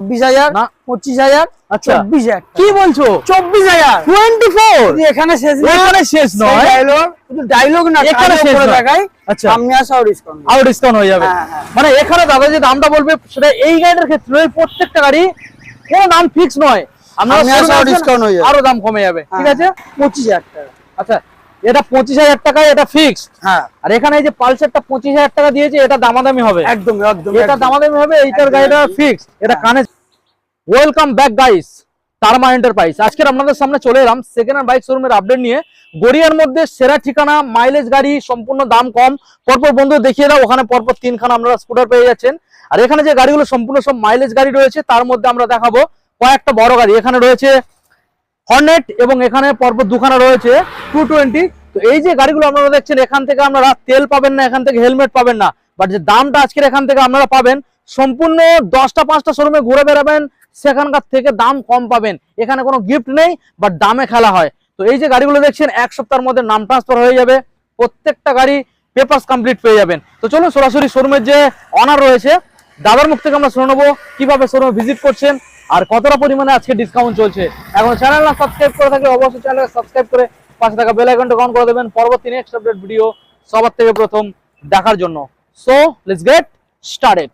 20,000 না 25,000 আচ্ছা 24,000 কি বলছো 24,000 24 এখানে শেষ এখানে শেষ নয় ডায়লগ শুধু ডায়লগ না এখানে শেষ নয় দেখাই আচ্ছা সামনে আসাও ডিসকাউন্ট আরো ডিসকাউন্ট হয়ে যাবে হ্যাঁ, হ্যাঁ। মানে এখানে দাদা যে দামটা বলবে সেটা এই গাড়ির ক্ষেত্রে প্রত্যেকটা গাড়ি কোনো দাম ফিক্স নয় আমরা সামনে আসাও ডিসকাউন্ট হয়ে যাবে আরো দাম কমে যাবে ঠিক আছে 25,000 টাকা আচ্ছা এটা 25,000 টাকায় এটা ফিক্সড হ্যাঁ আর এখানে এই যে পালসারটা 25,000 টাকা দিয়েছে এটা দামাদামি হবে একদম একদম এটা দামাদামি হবে এইটার একদম, গাড়িটা একদম। ফিক্সড এটা কানে ওয়েলকাম ব্যাক গাইস তারমা এন্টারপ্রাইজ আজকের আপনাদের সামনে চলে এলাম সেকেন্ড হ্যান্ড বাইক শোরুমের আপডেট নিয়ে গড়িয়ার মধ্যে সেরা ঠিকানা মাইলেজ গাড়ি সম্পূর্ণ দাম কম পরপর বন্ধু দেখিয়ে দাও ওখানে পরপর তিনখানা আপনারা স্কুটার পেয়ে যাচ্ছেন আর এখানে যে গাড়িগুলো সম্পূর্ণ সব মাইলেজ গাড়ি রয়েছে তার মধ্যে আমরা দেখাবো কয়েকটা বড় গাড়ি এখানে রয়েছে হর্নেট এবং এখানে পরপর দুখানা রয়েছে 220 তো এই যে গাড়িগুলো আপনারা দেখছেন এখান থেকে আপনারা তেল পাবেন না এখান থেকে হেলমেট পাবেন না বাট যে দামটা আজকের এখান থেকে আপনারা পাবেন সম্পূর্ণ 10টা 5টা শোরুমে ঘুরে বেড়াবেন সেখানকার থেকে দাম কম পাবেন এখানে কোনো গিফট নেই বাট দামে খেলা হয় তো এই যে গাড়িগুলো দেখছেন এক সপ্তাহের মধ্যে নাম ট্রান্সফার হয়ে যাবে প্রত্যেকটা গাড়ি পেপারস কমপ্লিট পেয়ে যাবেন তো চলুন সরাসরি শোরুমের যে অনার রয়েছে দাদার মুখ থেকে আমরা শুনে নেবো কিভাবে শোরুমে ভিজিট করছেন আর কতটা পরিমাণে আজকে ডিসকাউন্ট চলছে এখন চ্যানেল না সাবস্ক্রাইব করে থাকলে অবশ্যই চ্যানেলকে সাবস্ক্রাইব করে পাশে থাকা বেল আইকনটা অন করে দেবেন পরবর্তী নেক্সট আপডেট ভিডিও সবার থেকে প্রথম দেখার জন্য সো লেটস গেট স্টার্টেড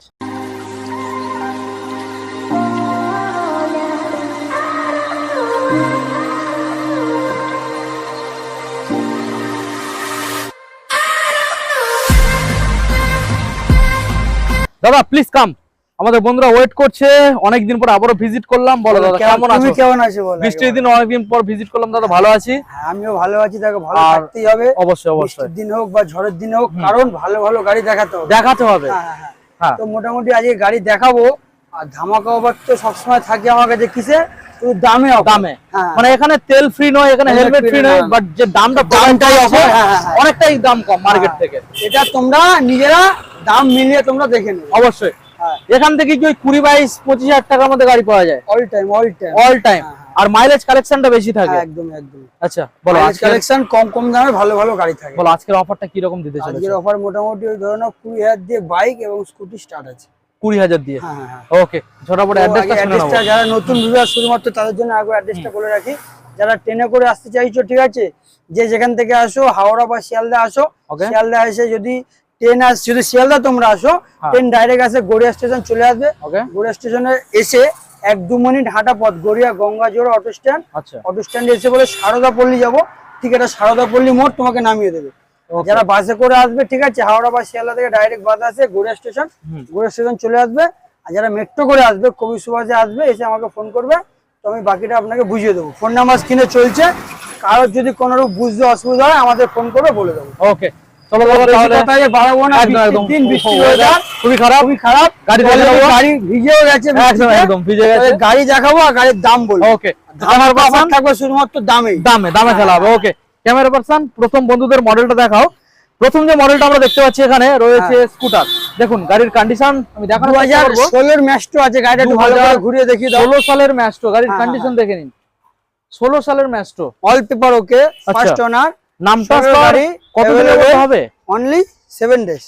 দাদা প্লিজ কাম আমাদের বন্ধুরা ওয়েট করছে অনেকদিন পর আবারও ভিজিট করলাম বলো দাদা কেমন আছো তুমি কেমন আছো বলো বৃষ্টির দিন অনেকদিন পর ভিজিট করলাম দাদা ভালো আছি হ্যাঁ, আমিও ভালো আছি দেখো ভালো আর থাকতেই হবে অবশ্যই অবশ্যই বৃষ্টির দিন হোক বা ঝড়ের দিন হোক কারণ ভালো ভালো গাড়ি দেখাতে হবে দেখাতে হবে হ্যাঁ, হ্যাঁ, হ্যাঁ। হ্যাঁ তো মোটামুটি আজকে গাড়ি দেখাবো আর ধামাকা অফার তো সবসময় থাকে আমার কাছে কিসে শুধু দামে offer। দামে হ্যাঁ। মানে এখানে তেল ফ্রি নয় এখানে Helmet হেলমেট free ফ্রি নয় না। বাট যে দামটা দামটাই আছে offer, হ্যাঁ, হ্যাঁ। অনেকটাই দাম কম মার্কেট হ্যাঁ। থেকে এটা তোমরা নিজেরা দাম মিলিয়ে তোমরা দেখে নেবে অবশ্যই হ্যাঁ এখান থেকে কি ওই 20-22-25,000 টাকার মধ্যে গাড়ি পাওয়া যায় অল টাইম অল টাইম আর মাইলেজ কালেকশনটা বেশি থাকে একদম একদম আচ্ছা বলো আজকে কালেকশন কম কম দামে ভালো ভালো গাড়ি থাকে বলো আজকের অফারটা কি রকম দিতে চলেছে আজকের অফার মোটামুটি ওই ধরো 20,000 দিয়ে বাইক এবং স্কুটি স্টার্ট আছে 20,000 দিয়ে হ্যাঁ হ্যাঁ হ্যাঁ ওকে ঝটাপট অ্যাড্রেসটা শুনে অ্যাড্রেসটা নাও যারা নতুন ভিউয়ার শুধুমাত্র তাদের জন্য আগে অ্যাড্রেসটা বলে রাখি যারা ট্রেনে করে আসতে চাইছো ঠিক আছে যে যেখান থেকে আসো হাওড়া বা শিয়ালদা আসো Okay. শিয়ালদা এসে যদি ট্রেন যদি শিয়ালদা তোমরা আসো হ্যাঁ। ট্রেন ডাইরেক্ট আসে গড়িয়া স্টেশন চলে আসবে ওকে গড়িয়া স্টেশনে এসে 1-2 মিনিট হাঁটা পথ গড়িয়া গঙ্গাজোড়া অটো স্ট্যান্ড আচ্ছা অটো স্ট্যান্ডে এসে বলে সারদাপল্লী যাবো ঠিক আছে সারদাপল্লী মোড় তোমাকে নামিয়ে দেবে Okay. যারা বাসে করে আসবে ঠিক আছে হাওড়া বা শিয়ালদা থেকে ডাইরেক্ট বাস আছে গড়িয়া স্টেশন গড়িয়া স্টেশন চলে আসবে আর যারা মেট্রো করে আসবে কবি সুভাষে আসবে এসে আমাকে ফোন করবে তো আমি বাকিটা আপনাকে বুঝিয়ে দেবো ফোন নাম্বার স্ক্রিনে চলছে কারোর যদি কোনো রকম বুঝতে অসুবিধা হয় আমাদের ফোন করবে বলে দেবো ওকে চলো দাদা তাহলে তাহলে বাড়াবো না একদম একদম দিন বৃষ্টি weather খুবই খারাপ গাড়ি দেখে নেবো। গাড়ি ভিজেও গেছে একদম বৃষ্টিতে। একদম ভিজে গেছে তাহলে গাড়ি দেখাবো আর গাড়ির দাম বলবো ওকে ধামার বাসার থাকবে শুধুমাত্র দামেই দামে খেলা হবে ওকে ক্যামেরা পারসন প্রথম বন্ধুদের মডেলটা দেখাও প্রথম যে মডেলটা আমরা দেখতে পাচ্ছি এখানে রয়েছে স্কুটার দেখুন গাড়ির কন্ডিশন আমি দেখানোর চেষ্টা করব 2016 এর ম্যাস্টো আছে গাড়িটা একটু ভালো করে ঘুরিয়ে দেখিয়ে দাও 16 সালের ম্যাস্টো গাড়ির হ্যাঁ, কন্ডিশন দেখে নিন 16 সালের ম্যাস্টো অল পেপার ওকে ফার্স্ট ওনার নামটা গাড়ি কতদিনের মধ্যে হবে অনলি 7 ডেজ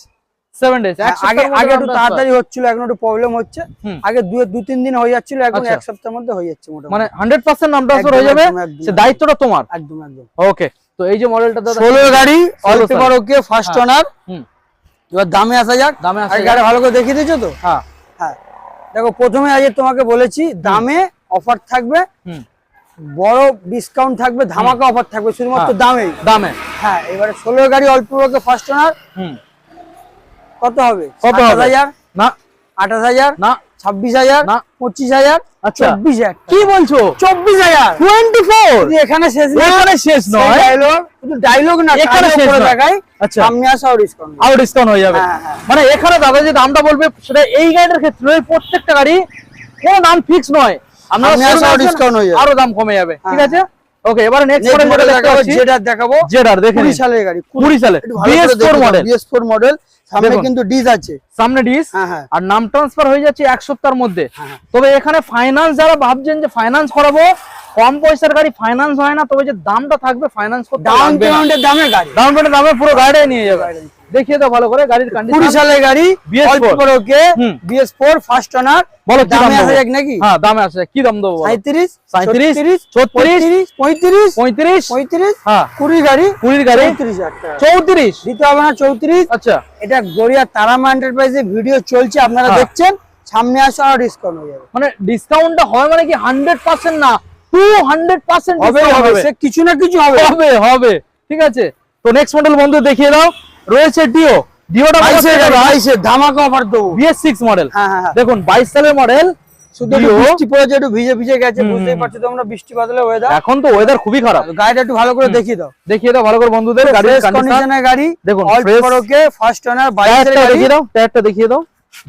7 ডেজ আগে একটু তাড়াতাড়ি হচ্ছিল এখন একটু প্রবলেম হচ্ছে হুম। আগে 2-3 দিন হয়ে যাচ্ছিল এখন আচ্ছা। এক সপ্তাহের মধ্যে হয়ে যাচ্ছে মোটামুটি মানে 100% নাম ট্রান্সফার একদম, হয়ে যাবে একদম, একদম, সে দায়িত্বটা তোমার একদম একদম ওকে তো এই যে মডেলটা দাদা 16 গাড়ি all 16 paper okay first owner হুম এবার দামে আসা যাক দামে আসা আর যাক। গাড়ি ভালো করে দেখিয়ে দিয়েছো তো হ্যাঁ হ্যাঁ দেখো প্রথমে আজ তোমাকে বলেছি দামে অফার থাকবে হুম বড় ডিসকাউন্ট থাকবে ধামাকা অফার থাকবে শুধুমাত্র হ্যাঁ। দামেই দামে হ্যাঁ এবারে 16 গাড়ি অল্প ওকে ফার্স্ট ওনার হুম কত হবে কত হবে? 28,000 না 28,000 না 26,000 না 25,000 আচ্ছা 24,000 কি বলছো 24,000 24 শুধু এখানে শেষ না এখানে শেষ নয় ডায়লগ শুধু ডায়লগ না এখানে শেষ নয়। দেখাই আচ্ছা সামনে আসাও ডিসকাউন্ট আরো ডিসকাউন্ট হয়ে যাবে হ্যাঁ, হ্যাঁ। মানে এখানে দাদা যে দামটা বলবে সেটা এই গাড়ির ক্ষেত্রে প্রত্যেকটা গাড়ি কোনো দাম ফিক্স নয় আমরা সামনে আসাও ডিসকাউন্ট হয়ে যাবে আরো দাম কমে যাবে ঠিক হ্যাঁ। আছে ওকে এবারে নেক্সট নেক্সট মডেল মডেল দেখতে দেখাবো পাচ্ছি যেটা দেখাবো জেডার দেখে 20 সালের গাড়ি 20 সালে BS4 মডেল BS4 মডেল সামনে দেখুন। কিন্তু ডিজ আছে সামনে ডিস হ্যাঁ হ্যাঁ আর নাম ট্রান্সফার হয়ে যাচ্ছে এক সপ্তাহের মধ্যে হ্যাঁ। তবে এখানে ফাইনান্স যারা ভাবছেন যে ফাইনান্স করাবো কম পয়সার গাড়ি ফাইনান্স হয় না তবে যে দামটা থাকবে ফাইনান্স করতে ডাউন লাগবে না। পেমেন্টের দামে গাড়ি ডাউন পেমেন্টের দামে পুরো গাড়িটাই নিয়ে যাবে দেখিয়ে দাও ভালো করে গাড়ির 20 কন্ডিশন। সালের গাড়ি, BS4 অল্প করে ওকে, BS4 ফার্স্ট ওনার। বলো কি দাম দামে আসা দেবো? যাক নাকি? হ্যাঁ দামে আসে, কি দাম দেবো বলো? 37, 37, 36, 35, 35, 35, হ্যাঁ 20 গাড়ি, 20 গাড়ি 34,000 টাকা। 34। দিতে হবে না 34। আচ্ছা এটা গড়িয়া তারামা এন্টারপ্রাইজে ভিডিও চলছে, আপনারা হ্যাঁ। দেখছেন, সামনে আসা আর ডিসকাউন্ট হয়ে যাবে। মানে ডিসকাউন্টটা হয় মানে কি 100% না, 200% হবে ডিসকাউন্ট হবে, সে কিছু না কিছু হবে। হবে হবে, ঠিক আছে। তো নেক্সট মডেল বন্ধু দেখিয়ে দাও, রয়েছে ডিও। ডিওটা 22 ধামাকা অফার দেবো। BS6 মডেল, হ্যাঁ হ্যাঁ হ্যাঁ। দেখুন 22 সালের মডেল। শুধু একটু Dio। বৃষ্টি পড়েছে, একটু ভিজে ভিজে গেছে, বুঝতেই পারছো তোমরা, বৃষ্টি বাদলে ওয়েদার। এখন তো ওয়েদার খুবই খারাপ। গাড়িটা একটু ভালো করে দেখিয়ে দাও। দেখিয়ে দাও ভালো করে বন্ধুদের গাড়ির ফ্রেশ কন্ডিশন। কন্ডিশনের গাড়ি, দেখুন অল্প ফ্রেশ। করে ওকে, ফার্স্ট ওনার, 22 এর টায়ারটা গাড়ি। দেখিয়ে দাও, টায়ারটা দেখিয়ে দাও,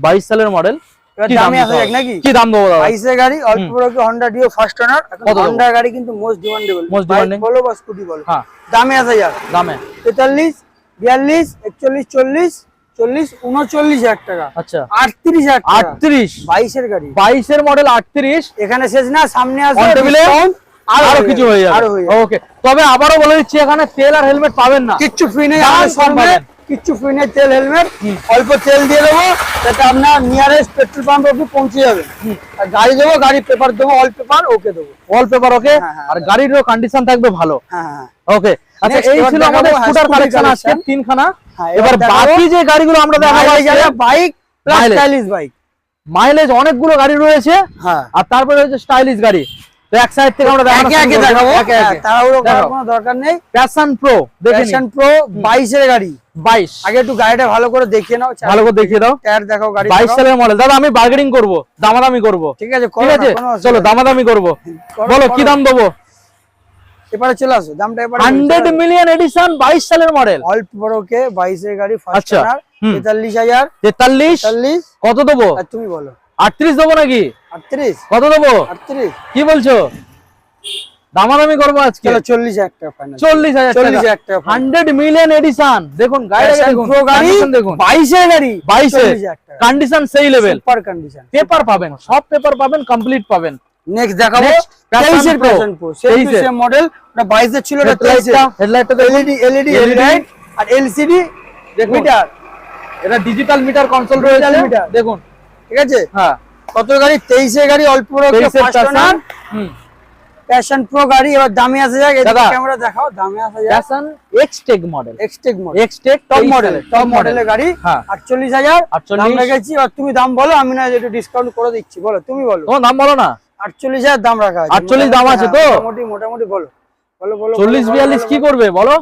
22 সালের মডেল। এবার কি দাম দামে আসা দিতে যাক হবে? নাকি? কি দাম দেবো দাদা? 22 এর গাড়ি, অল্প করে ওকে, হন্ডা ডিও ফার্স্ট ওনার। কত দেবো? হন্ডা গাড়ি কিন্তু মোস্ট ডিমান্ডেবল, Most demanding। বলো বা স্কুটি বলো। হ্যাঁ দামে আসা যাক। দামে 43, 42, 41, 40, 40, 39,000 টাকা। আচ্ছা 38,000 টাকা। 38, 22 এর গাড়ি। 22 এর মডেল 38। এখানে শেষ না, সামনে On আসবে table এ discount, আরো কিছু হয়ে যাবে। আরো হয়ে যাবে। ওকে, তবে আবারও বলে দিচ্ছি এখানে তেল আর হেলমেট পাবেন না। কিচ্ছু ফ্রি নেই, দাম আমাদের কম শোরুমে পাবেন। কিচ্ছু ফ্রি নেই, তেল হেলমেট অল্প তেল দিয়ে দেবো, যাতে আপনার নিয়ারেস্ট পেট্রোল পাম্প অব্দি পৌঁছে যাবে। আর গাড়ি দেবো, গাড়ির পেপার দেবো, অল পেপার ওকে দেবো। ওয়ালপেপার ওকে, হ্যাঁ, হ্যাঁ, আর গাড়িরও কন্ডিশন থাকবে ভালো। হ্যাঁ হ্যাঁ। ওকে, আচ্ছা Next, এই এবার ছিল দেখাবো, আমাদের হ্যাঁ, স্কুটার scooter কালেকশন আজকে collection। 3খানা। হ্যাঁ, এবার এবার দেখাবো বাকি যে গাড়িগুলো আমরা দেখাবো bike plus Mileage। Stylish bike. Mileage অনেকগুলো গাড়ি রয়েছে, হ্যাঁ, আর তারপরে হচ্ছে স্টাইলিশ গাড়ি। তো এক সাইড থেকে আমরা দেখানো একে একে শুরু করবো। দেখাবো, একে একে। তাড়াহুড়ো করার দেখাও। কোনো দরকার নেই। প্যাশন প্রো দেখে প্যাশন প্রো 22 এর গাড়ি। 22 আগে একটু গাড়িটা ভালো করে দেখিয়ে নাও, ভালো করে দেখিয়ে দাও। টায়ার দেখাও, গাড়ি 22 দেখাও। সালের মডেল। দাদা আমি বার্গেনিং করব, দামাদামি করব, ঠিক আছে, ঠিক আছে? চলো দামাদামি করব। বলো কি দাম দেবো? এবারে চলে আসো, দামটা এবারে 100 মিলিয়ন এডিশন 22 সালের মডেল। অল্প বড়কে 22 এর গাড়ি, ফার্স্ট আচ্ছা, ওনার, হুম। 43,000। 43 40, কত দেবো? আর তুমি বলো। 38 দেবো নাকি? 38, কত দেবো? 38, কি বলছো? দামাদামি করবো আজকে। চলো 40,000 টাকা ফাইনাল। 40,000 40,000 টাকা। 100 মিলিয়ন এডিশন। দেখুন গাড়িটা দেখুন, প্রো গাড়ি, condition দেখুন, 22 এর গাড়ি, 22 এর 40,000 টাকা। কন্ডিশন সেই লেভেল। Super condition. পেপার পাবেন, সব পেপার পাবেন, কমপ্লিট পাবেন। নেক্সট দেখাবো Next, Passion 23 এর Pro। প্যাশন প্রো, 23 এর। সেম মডেল, ওটা 22 এর ছিল, ওটা 23 এর। হেডলাইটটা দেখুন, এলইডি লাইট আর এলসিডি দেখুন। মিটার, এটা ডিজিটাল মিটার কনসোল Digital রয়েছে, meter। দেখুন। ঠিক আছে। হ্যাঁ, কত গাড়ি? 23 এর গাড়ি, অল্প বড়কে, 23 এর ফার্স্ট ওনার, হুম, প্যাশন প্রো গাড়ি। এবার দামে আসা যাক, এদিকে দাদা। ক্যামেরা দেখাও, দামে আসা যাক। Passion Xtec model. Xtec model, Xtec top model, top মডেলের গাড়ি, হ্যাঁ। 48,000 48 দাম রেখেছি। আর তুমি দাম বলো, আমি না একটু ডিসকাউন্ট করে দিচ্ছি, বলো, তুমি বলো। তোমার নাম বলো না। 48,000 দাম রাখা আছে। 48 দাম আছে তো? মোটামুটি মোটামুটি বলো, বলো বলো। 40-42 কি করবে বলো?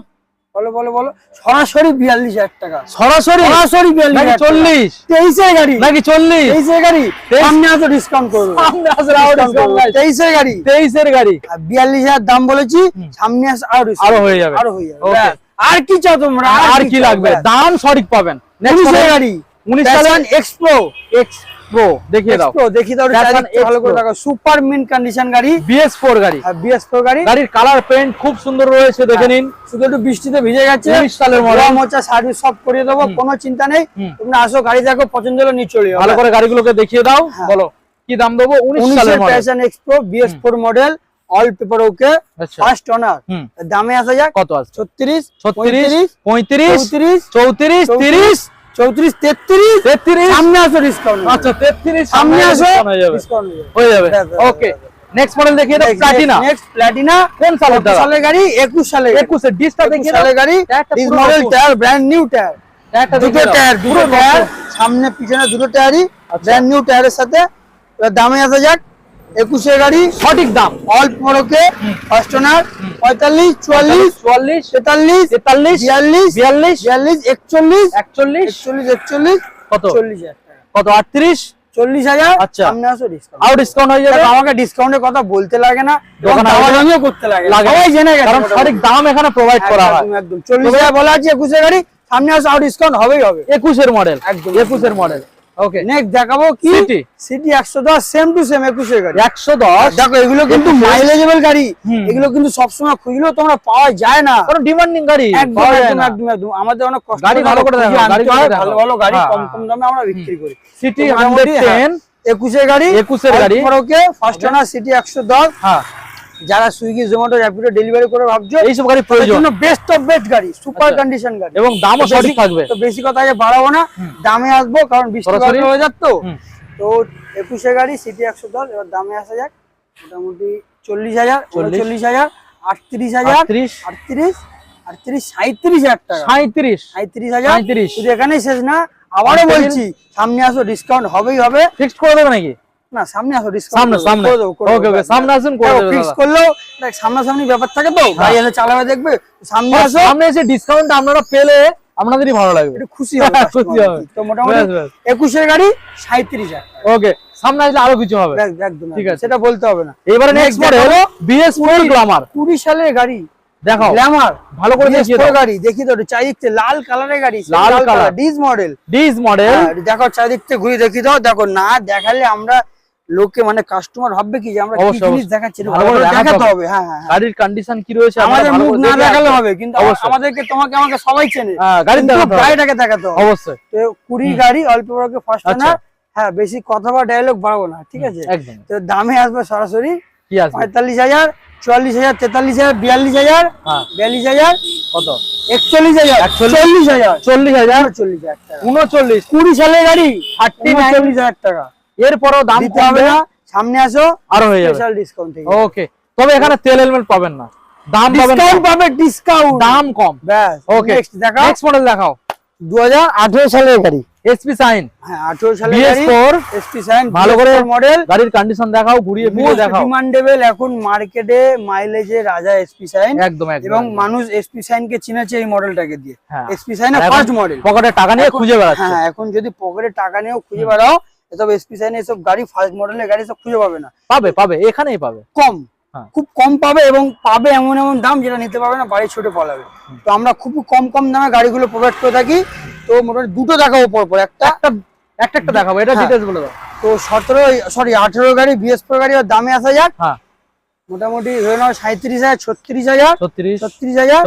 বলো বলো বলো। সরাসরি 42,000 টাকা। সরাসরি সরাসরি 42,000 নাকি 40 23 এর গাড়ি, নাকি 40? 23 এর গাড়ি, 23 সামনে আসো ডিসকাউন্ট করবো। সামনে আসলে আরো discount আছে। 23 এর গাড়ি, 23 এর গাড়ি 42,000 দাম বলেছি, সামনে আসো আরো discount। আরো হয়ে যাবে। আরো হয়ে যাবে। Okay. ব্যাস। আর কি চাও তোমরা? আর কি লাগবে? দাম সঠিক পাবেন। নেক্সট 19 এর গাড়ি, 19 প্যাশন সালের এক্সপ্রো। এক্স প্রো দেখিয়ে দাও। এক্সপ্রো দেখি দাও, Passion চারিদিকটা ভালো করে X Pro। দেখো, সুপার মিন্ট কন্ডিশন গাড়ি, BS4 গাড়ি। আর BS4 গাড়ি। গাড়ির কালার পেইন্ট খুব সুন্দর রয়েছে, দেখে নিন। শুধু একটু বৃষ্টিতে ভিজে গেছে, 19 সালের model। রং মোছা সার্ভিস সব করিয়ে দেবো, কোনো চিন্তা নেই। তোমরা আসো, গাড়ি দেখো, পছন্দ হলে নিয়ে চলে যাও। ভালো করে গাড়িগুলোকে দেখিয়ে দাও, হ্যাঁ। বলো কি দাম দেবো? 19 19 সালের এর model. Passion Expro, BS4 model, all paper ওকে, আচ্ছা, ফার্স্ট ওনার। হুম। দামে আসা যাক, কত আছে? 36, 36, 35, 34, 34, 30, 34, 33, 33। সামনে আসো ডিসকাউন্ট। আচ্ছা 33 সামনে আসো discount হয়ে যাবে। ডিসকাউন্ট হয়ে যাবে। ব্যাস, ব্যাস, ওকে, ব্যাস, নেক্সট মডেল দেখিয়ে দাও। প্লাটিনা নেক্সট প্লাটিনা, কোন সালের দাদা? সালের গাড়ি, 21 সালের গাড়ি। 21 এর ডিসটা 21 দেখিয়ে দাও। সালের গাড়ি, টায়ারটা দিস পুরো মডেল নতুন। টায়ার, ব্র্যান্ড নিউ টায়ার, টায়ারটা দুটো দেখিয়ে দাও। টায়ার, দুটো পুরো টায়ার, নতুন। সামনে পিছনে দুটো টায়ারই ব্র্যান্ড নিউ টায়ারের সাথে। এবার দামে আসা যাক, 21 এর গাড়ি, সঠিক দাম অল্প বড়কে, ফার্স্ট ওনার, 45, 44, 44, 43, 43, 42, 42, 42, 41, 41, 41, কত? 40,000 টাকা। কত? 38। 40,000, আচ্ছা। সামনে আসো ডিসকাউন্ট। আরো ডিসকাউন্ট হয়ে যাবে। আমাকে ডিসকাউন্টের কথা বলতে লাগে না, দোকানে দামাদামিও করতে লাগে না। লাগে না। সবাই জেনে গেছে কারণ মোটামুটি। সঠিক দাম এখানে প্রোভাইড করা হয়। একদম একদম 40,000 বলা আছে, 21 এর গাড়ি, সামনে আসো আর ডিসকাউন্ট হবেই হবে। 21 এর মডেল, একদম 21 এর মডেল। ওকে, নেক্সট দেখাবো কি, city. City 110, same to same 21 এর গাড়ি। 110। দেখো এগুলো কিন্তু 21 মাইলেজেবল গাড়ি, হুম। এগুলো কিন্তু সবসময় খুঁজলেও তোমরা পাওয়া যায় না। কারণ ডিমান্ডিং গাড়ি একদম পাওয়া যায় একদম না। একদম একদম। আমাদের অনেক কষ্ট গাড়ি করে ভালো করে খুঁজে দেখো, আনতে গাড়ি হয়, ভালো দেখো। ভালো ভালো গাড়ি হ্যাঁ, কম হ্যাঁ। কম দামে আমরা বিক্রি করি। সিটি তো মোটামুটি, 110, 21 এর গাড়ি, 21 এর গাড়ি। ওকে, ফার্স্ট ওনার, সিটি 110, হ্যাঁ যারা সুইগি জোম্যাটো র্যাপিডো ডেলিভারি করে ভাবছো এইসব গাড়ি প্রয়োজন, বেস্ট অফ বেস্ট গাড়ি, সুপার কন্ডিশন গাড়ি, এবং দামও সঠিক থাকবে। তো বেশি কথা আগে বাড়াবো না, দামে আসবো, কারণ বৃষ্টি হয়ে যাচ্ছে তো। তো 21 গাড়ি সিটি 110, এবার দামে আসা যাক। মোটামুটি 40,000, 39,000, 38,000, 38, 37,000 টাকা, 37,000। শুধু এখানেই শেষ না, আবারও বলছি সামনে আসো, ডিসকাউন্ট হবেই হবে। ফিক্সড করে দেবে নাকি? না, সামনে আসো, ডিসকাউন্ট সামনে ওকে ওকে, সামনে আসুন করে দেবে। ফিক্স করলেও সামনাসামনি ব্যাপার থাকে তো, গাড়ি এসে চালাবে দেখবে, সামনে আসো, সামনে এসে ডিসকাউন্ট আপনারা পেলে আপনাদেরই ভালো লাগবে, একটু খুশি হবে, খুশি হবে। তো মোটামুটি 21 গাড়ি 37,000। ওকে, সামনে আসলে আরো কিছু হবে, একদম ঠিক আছে, সেটা বলতে হবে না। এবারে নেক্সট মডেল হলো BS4 গ্ল্যামার। 20 সালের গাড়ি, দেখাও গ্ল্যামার ভালো করে দেখিয়ে দাও। গাড়ি দেখি তো, চারিদিকে লাল কালারের গাড়ি, লাল কালার, ডিজ মডেল, দেখো চারিদিকে ঘুরে দেখি দাও। দেখো না দেখালে আমরা লোকে মানে কাস্টমার ভাববে কি যে আমরা কি জিনিস দেখাচ্ছি, দেখাতে হবে। হ্যাঁ হ্যাঁ, গাড়ির কন্ডিশন কি রয়েছে আমাদের মুখ না দেখালে হবে, কিন্তু আমাদেরকে তোমাকে আমাকে সবাই চেনে, গাড়িটাকে দেখাতে হবে অবশ্যই। তো 20 গাড়ি, অল্প বড়কে ফার্স্ট ওনার। হ্যাঁ, বেশি কথা বা ডায়লগ বাড়াবো না, ঠিক আছে। তো দামে আসবে সরাসরি 45,000, 44,000, 43,000, 42,000, 42,000, কত 41,000, 40,000, 40,000, 40,000 টাকা, 39, 20 সালের গাড়ি 39,000 টাকা। এরপরও দাম দিতে হবে না, সামনে আসো আরো হয়ে যাবে স্পেশাল ডিসকাউন্ট থেকে। ওকে, তবে এখানে তেল হেলমেট পাবেন না, দাম পাবেন, ডিসকাউন্ট পাবে, ডিসকাউন্ট, দাম কম, ব্যাস। ওকে, নেক্সট দেখাও, নেক্সট মডেল দেখাও। 2018 সালের গাড়ি, এসপি সাইন। হ্যাঁ, 18 সালের গাড়ি, BS4 এসপি সাইন, ভালো করে মডেল। গাড়ির কন্ডিশন দেখাও, ঘুরিয়ে ফিরিয়ে দেখাও। ডিমান্ডেবল এখন মার্কেটে, মাইলেজে রাজা এসপি সাইন, একদম একদম। এবং মানুষ এসপি সাইন কে চিনেছে এই মডেলটাকে দিয়ে। এসপি সাইন ফার্স্ট মডেল, পকেটে টাকা নিয়ে খুঁজে বেড়াচ্ছে। হ্যাঁ, এখন যদি পকেটে টাকা নিয়েও খুঁজে বেড়াও, এসব এসপি সাইন এসব গাড়ি ফার্স্ট মডেলের গাড়ি সব খুঁজে পাবে না। পাবে এখানেই পাবে, কম, খুব কম পাবে, এবং পাবে এমন এমন দাম যেটা নিতে পারবে না, বাড়ি ছোটে পালাবে। তো আমরা খুব কম দামে গাড়িগুলো প্রোভাইড করে থাকি। তো মোটামুটি দুটো দেখাবো পরপর, একটা দেখাবো, এটা ডিটেইলস বলে দাও। তো 18 গাড়ি BS4 গাড়ি, আর দামে আসা যাক। মোটামুটি ধরে নাও 37,000, 36,000, 36,000,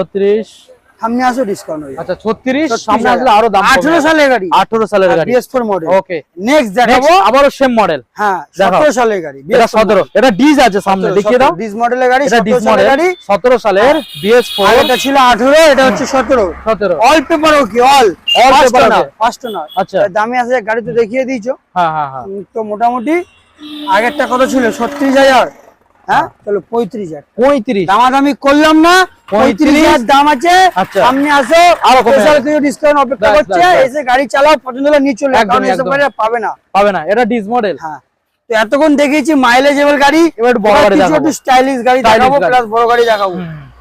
সামনে আসো, ডিসকাউন্ট হয়ে যাবে। আচ্ছা, 36, সামনে আসলে আরো দাম। 18 সালের গাড়ি, 18 সালের গাড়ি, BS4 মডেল। ওকে, নেক্সট দেখাবো আবারো সেম মডেল। হ্যাঁ, 17 সালের গাড়ি, এটা 17, এটা ডিজ আছে সামনে, দেখিয়ে দাও। ডিজ মডেলের গাড়ি, এটা ডিজ মডেল গাড়ি, 17 সালের BS4। এটা ছিল 18, এটা হচ্ছে 17। অল পেপার ওকে, অল পেপার, ফার্স্ট ওনার। আচ্ছা, দামে আছে, গাড়ি তো দেখিয়ে দিয়েছো। হ্যাঁ হ্যাঁ হ্যাঁ। তো মোটামুটি আগেরটা কত ছিল, 36,000। হ্যাঁ, চলো 35,000, দামাদামি করলাম না, 35,000 দাম আছে। সামনে আসো, আরো স্পেশাল কিছু ডিসকাউন্ট অপেক্ষা করছে, এসে গাড়ি চালাও, পছন্দ হলে নিয়ে চলে, কারণ এসব গাড়ি পাবে না, এটা ডিস মডেল। হ্যাঁ, তো এতক্ষণ দেখিয়েছি মাইলেজেবল গাড়ি, এবার বড় গাড়ি দেখাবো, একটু স্টাইলিশ গাড়ি দেখাবো, প্লাস বড় গাড়ি দেখাবো।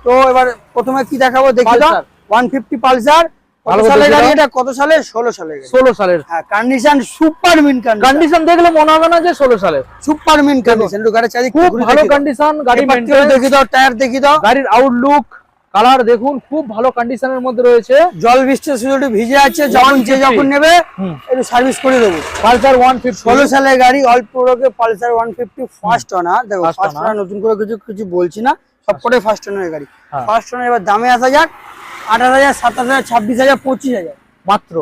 তো এবার প্রথমে কি দেখাবো দেখি দাও। 150 পালসার, কত সালের গাড়ি এটা, কত সালের, 16 সালের গাড়ি, 16 সালের। হ্যাঁ, কন্ডিশন সুপার মিন কন্ডিশন, দেখলে মনে হবে না যে 16 সালের, সুপার মিন কন্ডিশন। একটু গাড়ি চারিদিকে খুব ভালো কন্ডিশন, গাড়ি মেইনটেইন দেখি দাও, টায়ার দেখি দাও, গাড়ির আউটলুক, কালার দেখুন, খুব ভালো কন্ডিশনের মধ্যে রয়েছে। জল বৃষ্টির শুধু ভিজে আছে, যখন নেবে একটু সার্ভিস করে দেবো। পালসার 150, 16 সালের গাড়ি, অল্প রোগে পালসার 150 ফার্স্ট ওনার। দেখো ফার্স্ট ওনার, নতুন করে কিছু বলছি না, সবকটাই ফার্স্ট ওনারের গাড়ি। ফার্স্ট ওনার, এবার দামে আসা যাক। 28,000, 27,000, 26,000, 25,000, মাত্র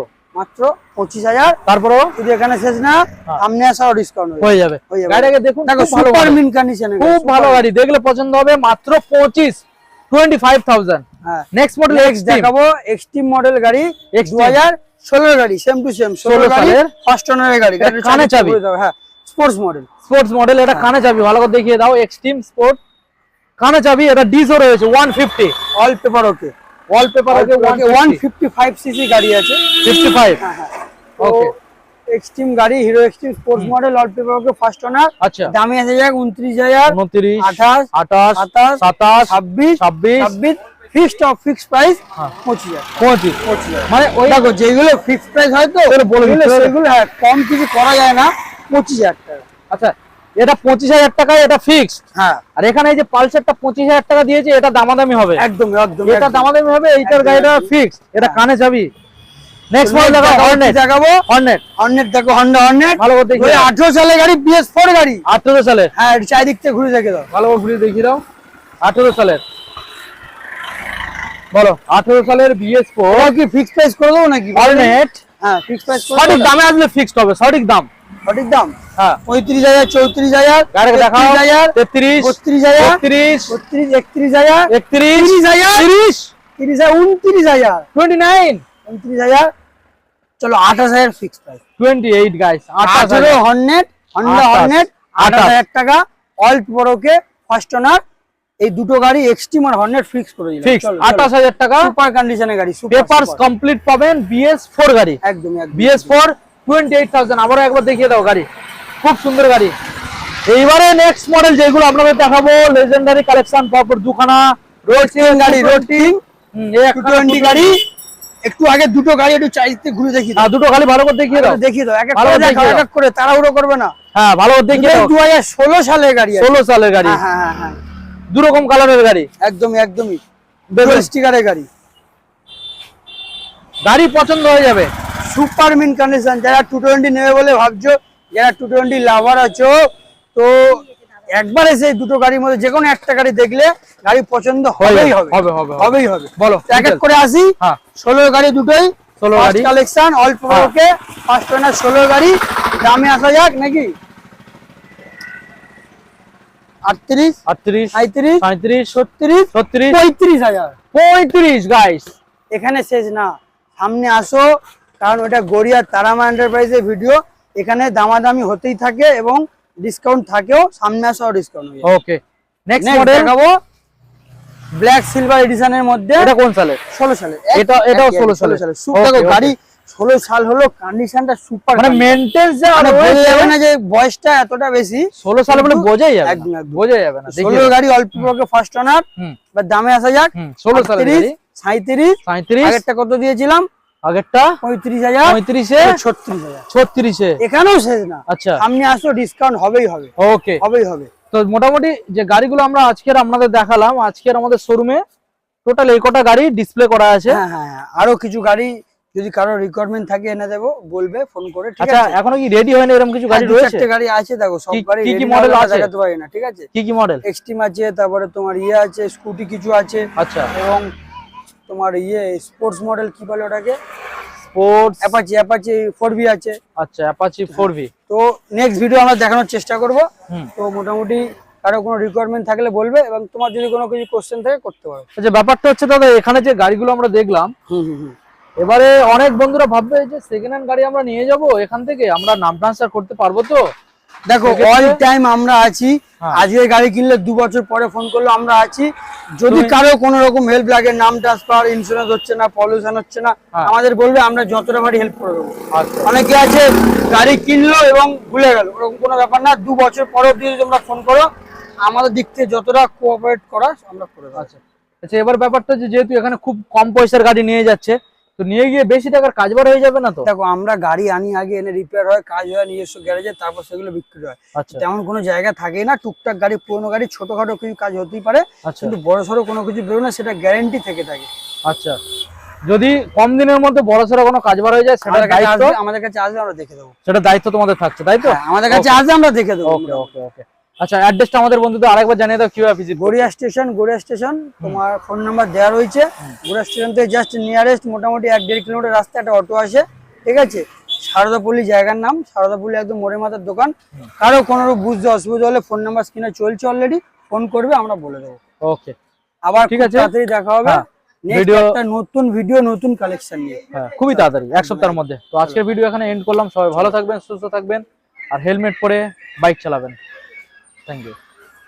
25,000। তারপরে যদি এখানে শেষ না, সামনে আসা ডিসকাউন্ট হয়ে যাবে। গাড়িটাকে দেখুন, সুপার মিন কন্ডিশনে, খুব ভালো গাড়ি, দেখলে পছন্দ হবে। মাত্র 25,000। হ্যাঁ, নেক্সট মডেল দেখাবো, এক্সট্রিম মডেল গাড়ি, 2016 গাড়ি, সেম টু সেম 16 সালের ফার্স্ট ওনারের গাড়ি। কানে চাবি, হ্যাঁ, স্পোর্টস মডেল, এটা কানে চাবি, ভালো করে দেখিয়ে দাও। এক্সট্রিম স্পোর্ট কানে চাবি, এটা ডিজো রয়েছে, 150, অল পেপার ওকে, ওয়ালপেপার আছে। 155 সিসি গাড়ি আছে, 55। হ্যাঁ হ্যাঁ, ওকে, এক্সট্রিম গাড়ি, Hero extreme sports model, wallpaper okay, first owner. আচ্ছা, দামে আছে যাক 29,000, 29, 28, 27, 26, ফিক্সড প্রাইস 25,000। মানে ওই দেখো, যেগুলো ফিক্সড প্রাইস হয় তো সেগুলো, হ্যাঁ, কম কিছু করা যায় না, 25,000 টাকা। আচ্ছা, এটা 25,000 টাকায় এটা ফিক্সড। হ্যাঁ, আর এখানে এই যে পালসারটা 25,000 টাকা দিয়েছে, এটা দামাদামি হবে, একদম একদম, এটা দামাদামি হবে। এইটার গাড়িটা ফিক্সড, এটা কানে যাবি। নেক্সট মডেল দেখাবো, হর্নেট দেখাবো। হর্নেট দেখো, Honda হর্নেট, ভালো করে দেখি। 18 সালের গাড়ি, BS4 গাড়ি, 18 সালের। হ্যাঁ, চারিদিক থেকে ঘুরে দেখে দাও, ভালো করে ঘুরে দেখিয়ে দাও। 18 সালের, বলো 18 সালের BS4 কি ফিক্সড প্রাইস করে দেবো নাকি? হর্নেট, হ্যাঁ, ফিক্সড প্রাইস, সঠিক দামে আসলে ফিক্সড হবে, সঠিক দাম। সঠিক দাম হ্যাঁ 35,000, 34,000, গাড়ি দেখাও 33,000, 33 32,000, 33 32, 31,000, 31 30,000, 30 29,000, 29 29,000, চলো 28,000 fix price. 28 guys 18 Hornet, Honda 28, Hornet 28,000 টাকা, অল্প বড়কে ফার্স্ট ওনার। এই দুটো গাড়ি এক্সট্রিম আর হর্নেট ফিক্স করে দিলাম। ফিক্স 28,000 টাকা, সুপার কন্ডিশনের গাড়ি, সুপার পেপারস কমপ্লিট পাবেন, BS4 গাড়ি, একদম একদম। BS4 28,000। আবারও একবার দেখিয়ে দাও গাড়ি, খুব সুন্দর গাড়ি। এইবারে নেক্সট মডেল যেগুলো আপনাদের দেখাবো, লেজেন্ডারি কালেকশন, পরপর দুখানা রোড গাড়ি, রোড টিং এই একটা 220 গাড়ি। একটু আগে দুটো গাড়ি একটু চাইতে ঘুরে দেখি দাও, দুটো খালি ভালো করে দেখিয়ে দাও, দেখিয়ে দাও, এক এক ভালো করে করে দেখাও, দেখিয়ে এক এক করে তাড়াহুড়ো করবে না। হ্যাঁ ভালো করে দেখিয়ে দাও। 2016 সালের গাড়ি আছে। 16 সালের গাড়ি, হ্যাঁ হ্যাঁ হ্যাঁ, দু রকম কালারের গাড়ি, একদমই একদমই দেখুন। স্টিকারের গাড়ি, গাড়ি পছন্দ হয়ে যাবে। Super mint condition. যারা 220 নেবে বলে ভাবছো, যারা 220 লাভার আছো, তো একবার এসে এই দুটো গাড়ির মধ্যে যে কোনো একটা গাড়ি দেখলে গাড়ি পছন্দ হবেই হবে, হবে হবে হবেই হবে। বলো তো এক এক করে আসি। হ্যাঁ 16 গাড়ি দুটোই, 16 গাড়ি কালেকশন, অল্প বড়কে ফার্স্ট ওনার 16 গাড়ি। দামে আসা যাক নাকি? 38, 38 35, 37 36, 36 35,000। 35 গাইস। এখানে শেষ না, সামনে আসো, কারণ ওটা গড়িয়ার তারামা এন্টারপ্রাইজের ভিডিও। এখানে দামাদামি হতেই থাকে এবং ডিসকাউন্ট থাকেও, সামনে আসো ডিসকাউন্ট হয়ে যাবে। ওকে নেক্সট Next মডেল দেখাবো ব্ল্যাক সিলভার এডিশনের মধ্যে। এটা কোন সালের? 16 সালে। এটাও 16 সালে। Super Okay, okay. গাড়ি, 16 সাল হলো, কন্ডিশনটা সুপার। মানে মেইনটেন্স যা মানে বোঝা রয়েছে, যাবে না যে বয়সটা এতটা বেশি। 16 সালে বলে কিন্তু বোঝাই যাবে একদম না, একদম। বোঝাই যাবে না। দেখিয়ে 16 দাও। গাড়ি, অল্প বড়কে ফার্স্ট ওনার। হুম বা দামে আসা যাক। 16 সালের গাড়ি, 37, 37 আগেরটা কত দিয়েছিলাম? আগেরটা 35,000, 35 এ 36,000। 36 এ। এখানেও শেষ না, আচ্ছা সামনে আসো, ডিসকাউন্ট হবেই হবে, ওকে। হবেই হবে। তো মোটামুটি যে গাড়িগুলো আমরা আজকের আপনাদের দেখালাম, আজকের আমাদের শোরুমে টোটাল এই কটা গাড়ি ডিসপ্লে করা আছে। হ্যাঁ হ্যাঁ হ্যাঁ, আরো কিছু গাড়ি যদি কারো রিকোয়ারমেন্ট থাকে এনে দেবো, বলবে ফোন করে, ঠিক আচ্ছা আছে? এখনো কি রেডি হয়নি এরকম কিছু গাড়ি হ্যাঁ, দু রয়েছে? চারটে গাড়ি আছে, দেখো সব কি- গাড়ি কি কি ready model না হলে আছে? দেখাতে পারি না, ঠিক আছে? কি কি মডেল? এক্সট্রিম আছে, তারপরে তোমার আছে, স্কুটি কিছু আছে, আচ্ছা এবং তোমার স্পোর্টস মডেল কি বলে ওটাকে, স্পোর্টস, অ্যাপাচি 4V আছে। আচ্ছা অ্যাপাচি 4V। তো নেক্সট ভিডিও আমরা দেখানোর চেষ্টা করব। হুম। তো মোটামুটি কারো কোনো রিকোয়ারমেন্ট থাকলে বলবে, এবং তোমার যদি কোনো কিছু কোশ্চেন থাকে করতে পারো। আচ্ছা ব্যাপারটা হচ্ছে দাদা, এখানে যে গাড়িগুলো আমরা দেখলাম, এবারে অনেক বন্ধুরা ভাববে যে সেকেন্ড হ্যান্ড গাড়ি আমরা নিয়ে যাব এখান থেকে, আমরা নাম ট্রান্সফার করতে পারবো তো? দেখো অল টাইম আমরা আছি। হ্যাঁ। আজকে গাড়ি কিনলে 2 বছর পরে ফোন করলে আমরা আছি। যদি কারো কোনো রকম হেল্প লাগে, নাম ট্রান্সফার, ইন্স্যুরেন্স হচ্ছে না, পলিউশন হচ্ছে না, হ্যাঁ। আমাদের বলবে, আমরা যতটা পারি হেল্প করে দেবো। আচ্ছা অনেকে আছে গাড়ি কিনলো এবং ভুলে গেল, ওরকম কোনো ব্যাপার না। 2 বছর পরে অব্দি যদি তোমরা ফোন করো, আমাদের দিক থেকে যতটা কোঅপারেট করা আমরা করে দেবো। আচ্ছা আচ্ছা, এবার ব্যাপারটা হচ্ছে যেহেতু এখানে খুব কম পয়সার গাড়ি নিয়ে যাচ্ছে, তো নিয়ে গিয়ে বেশি টাকার কাজবার হয়ে যাবে না তো? দেখো আমরা গাড়ি আনি, আগে এনে রিপেয়ার হয়, কাজ হয় নিজস্ব গ্যারেজে, তারপর সেগুলো বিক্রি হয়। আচ্ছা তেমন কোনো জায়গা থাকেই না। টুকটাক গাড়ি, পুরোনো গাড়ি, ছোটখাটো কিছু কাজ হতেই পারে, আচ্ছা কিন্তু বড়সড় কোনো কিছু বেরো না, সেটা গ্যারেন্টি থেকে থাকে। আচ্ছা, যদি কম দিনের মধ্যে বড়সড় কোনো কাজবার হয়ে যায়, সেটা দায়িত্ব, আমাদের কাছে আসবে, আমরা দেখে দেবো। সেটা দায়িত্ব তোমাদের থাকছে, তাই তো? হ্যাঁ, আমাদের কাছে আসবে, আমরা দেখে দেবো। ওকে ওকে ওকে। আচ্ছা অ্যাড্রেসটা আমাদের বন্ধুদের আরেকবার জানিয়ে দাও, কিভাবে ভিজিট? গড়িয়া স্টেশন, তোমার ফোন নাম্বার দেওয়া রয়েছে। গড়িয়া স্টেশন থেকে জাস্ট নিয়ারেস্ট মোটামুটি 1-1.5 কিলোমিটার রাস্তা, একটা অটো আসে, ঠিক আছে? সারদাপল্লী জায়গার নাম, সারদাপল্লী একদম মোড়ের মাথার দোকান। কারো কোনো বুঝতে অসুবিধা হলে ফোন নাম্বার স্ক্রিনে চলছে অলরেডি, ফোন করবে, আমরা বলে দেবো। ওকে আবার ঠিক খুব আছে, তাড়াতাড়ি দেখা হবে। হ্যাঁ, নেক্সট ভিডিও একটা নতুন ভিডিও, নতুন কালেকশন নিয়ে। হ্যাঁ খুবই তাড়াতাড়ি, 1 সপ্তাহের মধ্যে। তো আজকের ভিডিও এখানে এন্ড করলাম। সবাই ভালো থাকবেন, সুস্থ থাকবেন, আর হেলমেট পরে বাইক চালাবেন। Thank you.